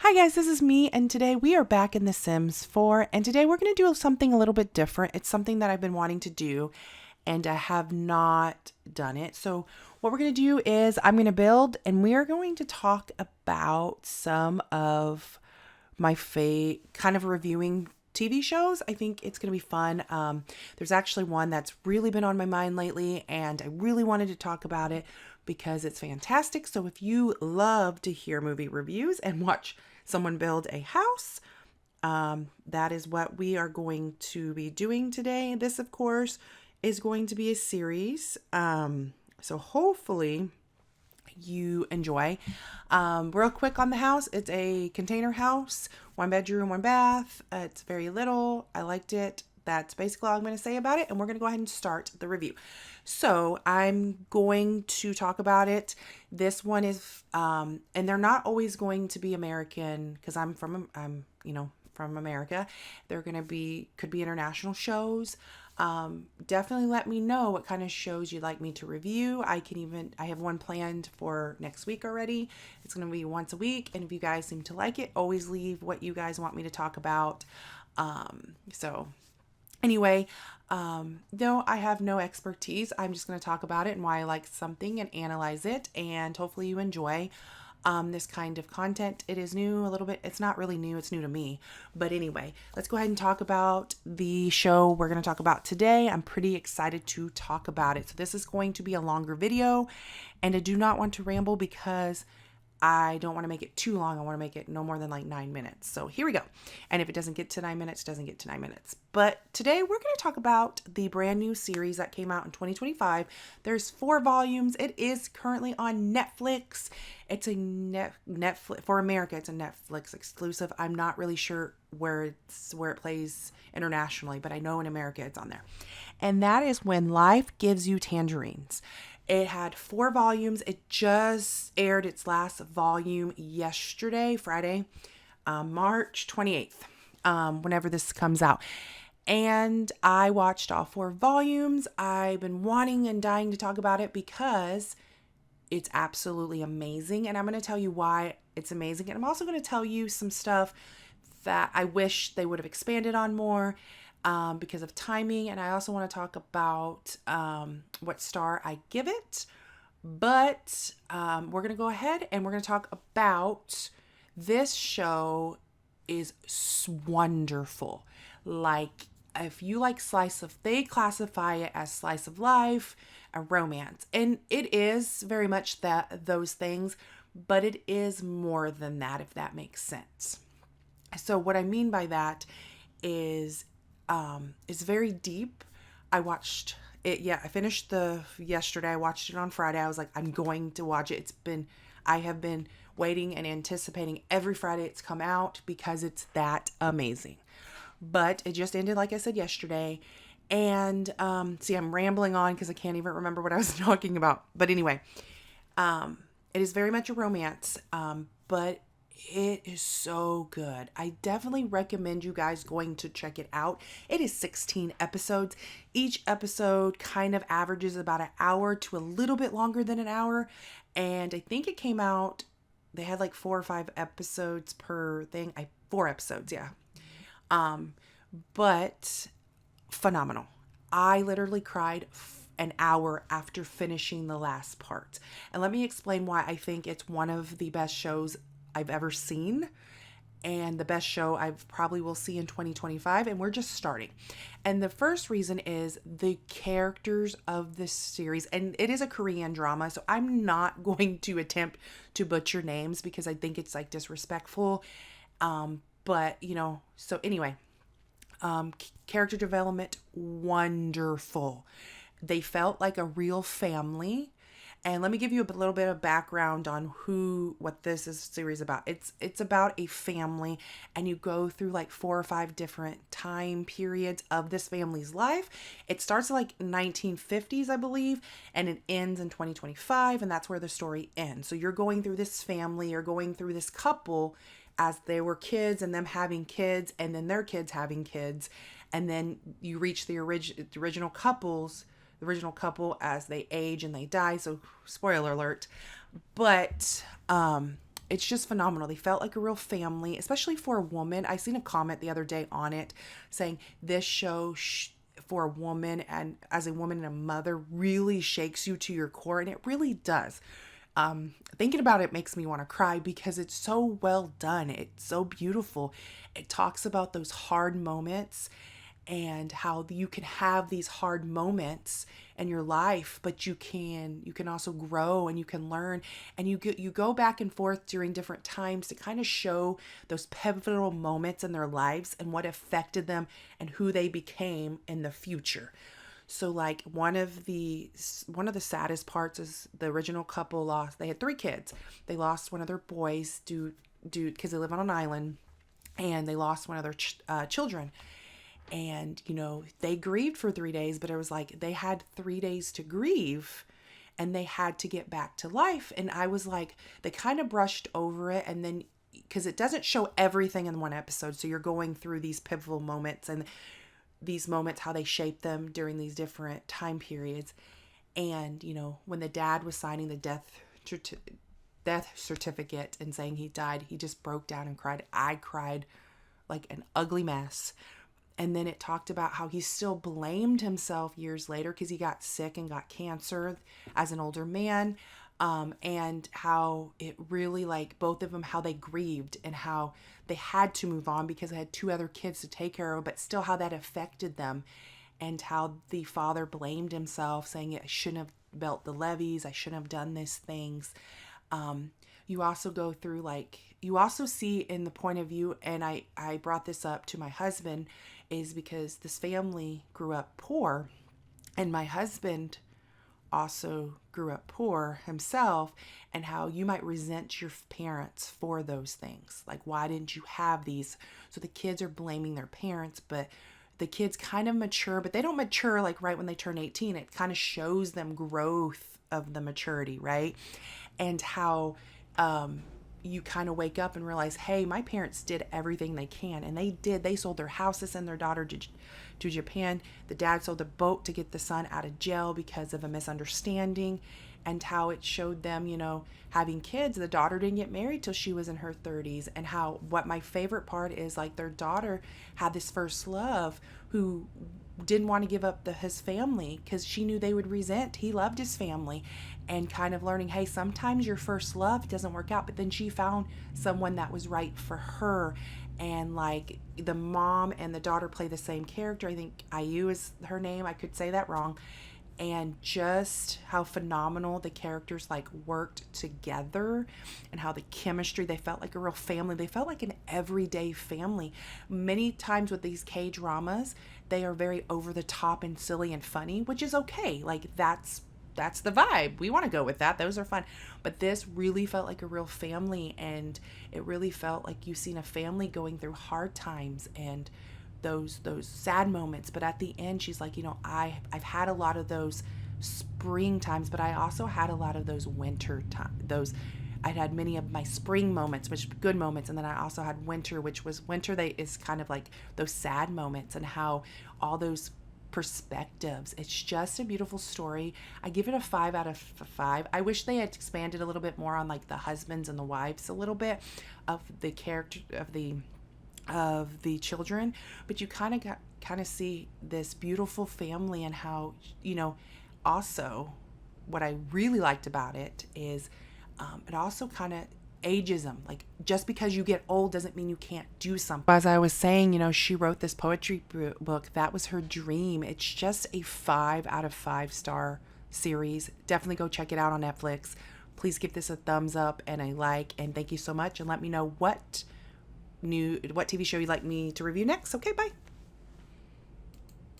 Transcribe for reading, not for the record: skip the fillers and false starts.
Hi guys, this is me, and today we are back in The Sims 4, and today we're going to do something a little bit different. It's something that I've been wanting to do, and I have not done it. So what we're going to do is I'm going to build, and we are going to talk about some of my kind of reviewing TV shows. I think it's going to be fun. There's actually one that's really been on my mind lately, and I really wanted to talk about it because it's fantastic. So if you love to hear movie reviews and watch someone build a house, that is what we are going to be doing today. This, of course, is going to be a series. So hopefully you enjoy. Real quick on the house, it's a container house, 1 bedroom, 1 bath. It's very little. I liked it. That's basically all I'm going to say about it, and we're going to go ahead and start the review. So I'm going to talk about it. This one is, and they're not always going to be American because I'm from America. They're going to could be international shows. Definitely let me know what kind of shows you'd like me to review. I have one planned for next week already. It's going to be once a week. And if you guys seem to like it, always leave what you guys want me to talk about. Anyway, no, I have no expertise. I'm just going to talk about it and why I like something and analyze it. And hopefully you enjoy this kind of content. It is new a little bit. It's not really new. It's new to me. But anyway, let's go ahead and talk about the show we're going to talk about today. I'm pretty excited to talk about it. So this is going to be a longer video, and I do not want to ramble because I don't want to make it too long. I want to make it no more than like 9 minutes. So here we go. And if it doesn't get to 9 minutes, it doesn't get to 9 minutes. But today we're going to talk about the brand new series that came out in 2025. There's 4 volumes. It is currently on Netflix. It's a Netflix for America. It's a Netflix exclusive. I'm not really sure where it plays internationally, but I know in America it's on there. And that is When Life Gives You Tangerines. It had 4 volumes. It just aired its last volume yesterday, Friday, March 28th, whenever this comes out. And I watched all 4 volumes. I've been wanting and dying to talk about it because it's absolutely amazing. And I'm going to tell you why it's amazing. And I'm also going to tell you some stuff that I wish they would have expanded on more. Because of timing, and I also want to talk about what star I give it. But we're going to go ahead and we're going to talk about this show is wonderful. Like, if you like they classify it as slice of life, a romance, and it is very much those things, but it is more than that, if that makes sense. So what I mean by that is it's very deep. I watched it. Yeah, I finished yesterday. I watched it on Friday. I was like, I'm going to watch it. I have been waiting and anticipating every Friday it's come out because it's that amazing. But it just ended, like I said, yesterday. And, see, I'm rambling on because I can't even remember what I was talking about. But anyway, it is very much a romance. But it is so good. I definitely recommend you guys going to check it out. It is 16 episodes. Each episode kind of averages about an hour to a little bit longer than an hour. And I think it came out, they had like 4 or 5 episodes per thing. 4 episodes, yeah. But phenomenal. I literally cried an hour after finishing the last part. And let me explain why I think it's one of the best shows I've ever seen, and the best show I probably will see in 2025, and we're just starting. And the first reason is the characters of this series, and it is a Korean drama, so I'm not going to attempt to butcher names because I think it's like disrespectful. But so anyway, character development, wonderful. They felt like a real family. And let me give you a little bit of background on what this series about. It's about a family, and you go through like 4 or 5 different time periods of this family's life. It starts like 1950s, I believe, and it ends in 2025, and that's where the story ends. So you're going through this family, you're going through this couple as they were kids, and them having kids, and then their kids having kids, and then you reach the original couple as they age and they die. So spoiler alert. But it's just phenomenal. They felt like a real family, especially for a woman. I seen a comment the other day on it saying this show for a woman and as a woman and a mother really shakes you to your core, and it really does. Thinking about it makes me want to cry because it's so well done. It's so beautiful. It talks about those hard moments and how you can have these hard moments in your life, but you can also grow and you can learn, and you go back and forth during different times to kind of show those pivotal moments in their lives and what affected them and who they became in the future. So like one of the saddest parts is the original couple lost. They had three kids. They lost one of their boys due because they live on an island, and they lost one of their children. And they grieved for 3 days, but it was like they had 3 days to grieve and they had to get back to life. And I was like, they kind of brushed over it, and then because it doesn't show everything in one episode, so you're going through these pivotal moments and these moments, how they shape them during these different time periods. And when the dad was signing the death certificate and saying he died, he just broke down and cried. I cried like an ugly mess. And then it talked about how he still blamed himself years later because he got sick and got cancer as an older man. And how it really, like, both of them, how they grieved and how they had to move on because they had two other kids to take care of, but still how that affected them, and how the father blamed himself, saying, I shouldn't have built the levees, I shouldn't have done these things. You also go through, like, you also see in the point of view, and I brought this up to my husband, is because this family grew up poor, and my husband also grew up poor himself, and how you might resent your parents for those things. Like, why didn't you have these? So the kids are blaming their parents, but the kids kind of mature, but they don't mature like right when they turn 18. It kind of shows them growth of the maturity, right? And how you kind of wake up and realize, hey, my parents did everything they can, and they sold their houses and their daughter to Japan. The dad sold the boat to get the son out of jail because of a misunderstanding, and how it showed them, having kids. The daughter didn't get married till she was in her 30s, and how, what my favorite part is, like, their daughter had this first love who didn't want to give up his family because she knew they would resent. He loved his family, and kind of learning, hey, sometimes your first love doesn't work out, but then she found someone that was right for her. And like, the mom and the daughter play the same character. I think IU is her name. I could say that wrong. And just how phenomenal the characters like worked together, and how the chemistry, they felt like a real family. They felt like an everyday family. Many times with these K-dramas, they are very over the top and silly and funny, which is okay. Like, that's the vibe. We want to go with that. Those are fun. But this really felt like a real family, and it really felt like you've seen a family going through hard times and those sad moments. But at the end, she's like, I've had a lot of those spring times, but I also had a lot of those winter times. I'd had many of my spring moments, which good moments, and then I also had winter, which was winter. Is kind of like those sad moments, and how all those perspectives. It's just a beautiful story. I give it a 5 out of 5. I wish they had expanded a little bit more on like the husbands and the wives a little bit of the character of the children, but you kind of see this beautiful family, and how also what I really liked about it is it also kind of ageism. Like, just because you get old doesn't mean you can't do something. As I was saying, she wrote this poetry book. That was her dream. It's just a 5 out of 5 star series. Definitely go check it out on Netflix. Please give this a thumbs up and a like, and thank you so much. And let me know what TV show you'd like me to review next. Okay, bye.